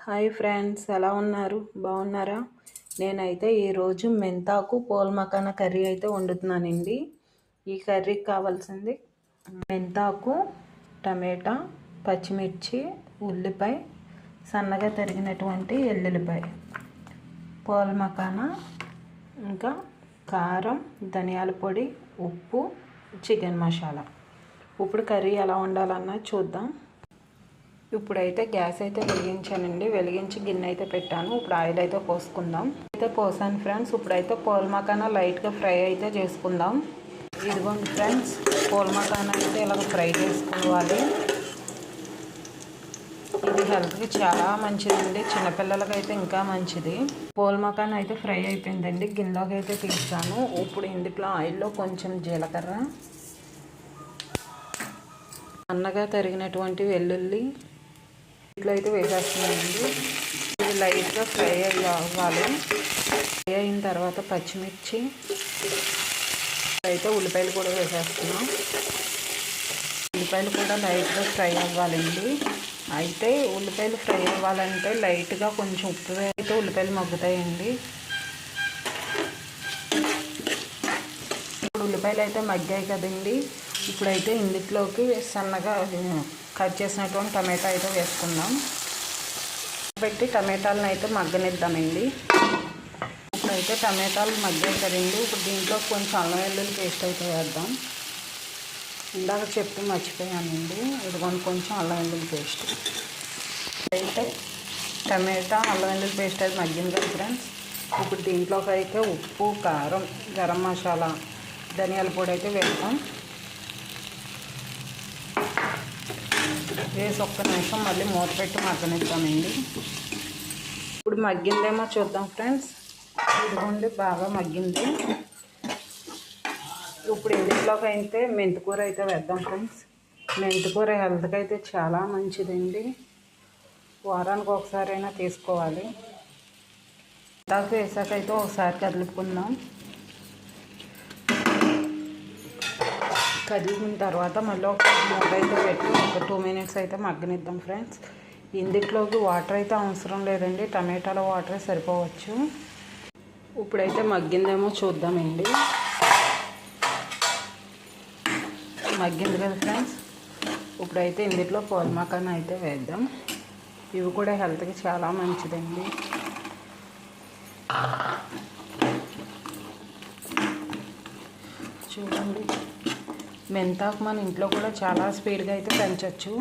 Hi friends, ఎలా ఉన్నారు? బాగున్నారా? నేనైతే ఈరోజు మెంతాకు పోల్ మకానా కర్రీ అయితే వండుతున్నానండి. ఈ కర్రీకి కావాల్సింది మెంతాకు, టమాటా, పచ్చిమిర్చి, ఉల్లిపాయ, సన్నగా తరిగినటువంటి ఎల్లుల్లిపాయ, పోల్ మకానా, ఇంకా కారం, ధనియాల పొడి, ఉప్పు, చికెన్ మసాలా. ఇప్పుడు కర్రీ ఎలా వండాలన్నది చూద్దాం. ఇప్పుడైతే గ్యాస్ అయితే వెలిగించానండి. వెలిగించి గిన్నె అయితే పెట్టాను. ఇప్పుడు ఆయిల్ అయితే పోసుకుందాం. అయితే పోసాను ఫ్రెండ్స్. ఇప్పుడైతే పోల్ మకానా లైట్గా ఫ్రై అయితే చేసుకుందాం. ఇదిగోండి ఫ్రెండ్స్, పోల్ మకానా అయితే ఇలాగ ఫ్రై చేసుకోవాలి. ఇది హెల్త్కి చాలా మంచిదండి. చిన్నపిల్లలకి అయితే ఇంకా మంచిది. పోల్ మకానా అయితే ఫ్రై అయిపోయిందండి. గిన్నెలోకి అయితే తీస్తాను. ఇప్పుడు ఇందులో ఆయిల్లో కొంచెం జీలకర్ర, సన్నగా తరిగినటువంటి వెల్లుల్లి ఇట్లా అయితే వేసేస్తున్నానండి. ఇది లైట్గా ఫ్రై అవ్వాలి. ఫ్రై అయిన తర్వాత పచ్చిమిర్చి, అయితే ఉల్లిపాయలు కూడా వేసేస్తున్నాం. ఉల్లిపాయలు కూడా లైట్గా ఫ్రై అవ్వాలండి. అయితే ఉల్లిపాయలు ఫ్రై అవ్వాలంటే లైట్గా కొంచెం ఉప్పు అయితే ఉల్లిపాయలు మగ్గుతాయండి. ఇప్పుడు ఉల్లిపాయలు అయితే మగ్గాయి కదండి. ఇప్పుడైతే ఇందులోకి సన్నగా కట్ చేసినటువంటి టమాటా అయితే వేసుకుందాం. పెట్టి టమాటాలను అయితే మగ్గనిద్దామండి. ఇప్పుడైతే టమాటాలు మగ్గాయి కదండి. ఇప్పుడు దీంట్లో కొంచెం అల్లం వెల్లుల్లి పేస్ట్ అయితే వేద్దాం. ఇందాక చెప్పి మర్చిపోయానండి. ఇదిగోండి కొంచెం అల్లం వెల్లుల్లి పేస్ట్. అయితే టమాటా, అల్లం వెల్లుల్లి పేస్ట్ అయితే మగ్గింది కదా ఫ్రెండ్స్. ఇప్పుడు దీంట్లోకి అయితే ఉప్పు, కారం, గరం మసాలా, ధనియాల పొడి అయితే వేద్దాం. వేసి ఒక్క నిమిషం మళ్ళీ మూత పెట్టి మగ్గనిద్దామండి. ఇప్పుడు మగ్గిందేమో చూద్దాం ఫ్రెండ్స్. ఇదిగోండి బాగా మగ్గింది. ఇప్పుడు ఇందులోకి అయితే మెంతికూర అయితే వేద్దాం ఫ్రెండ్స్. మెంతికూర హెల్త్కి అయితే చాలా మంచిదండి. వారానికి ఒకసారైనా తీసుకోవాలి. దాకా వేసాకైతే ఒకసారి కదులుకుందాం. కదిలిన తర్వాత మళ్ళీ ఒక మూత అయితే పెట్టి ఒక 2 minutes అయితే మగ్గనిద్దాం ఫ్రెండ్స్. ఇందులోకి వాటర్ అయితే అవసరం లేదండి. టమాటాల వాటరే సరిపోవచ్చు. ఇప్పుడైతే మగ్గిందేమో చూద్దామండి. మగ్గింది కదా ఫ్రెండ్స్. ఇప్పుడైతే ఇందులో పోల్ మకానా అయితే వేద్దాం. ఇవి కూడా హెల్త్కి చాలా మంచిదండి. చూడండి, మెంతాకు మన ఇంట్లో కూడా చాలా స్పీడ్గా అయితే పెంచవచ్చు.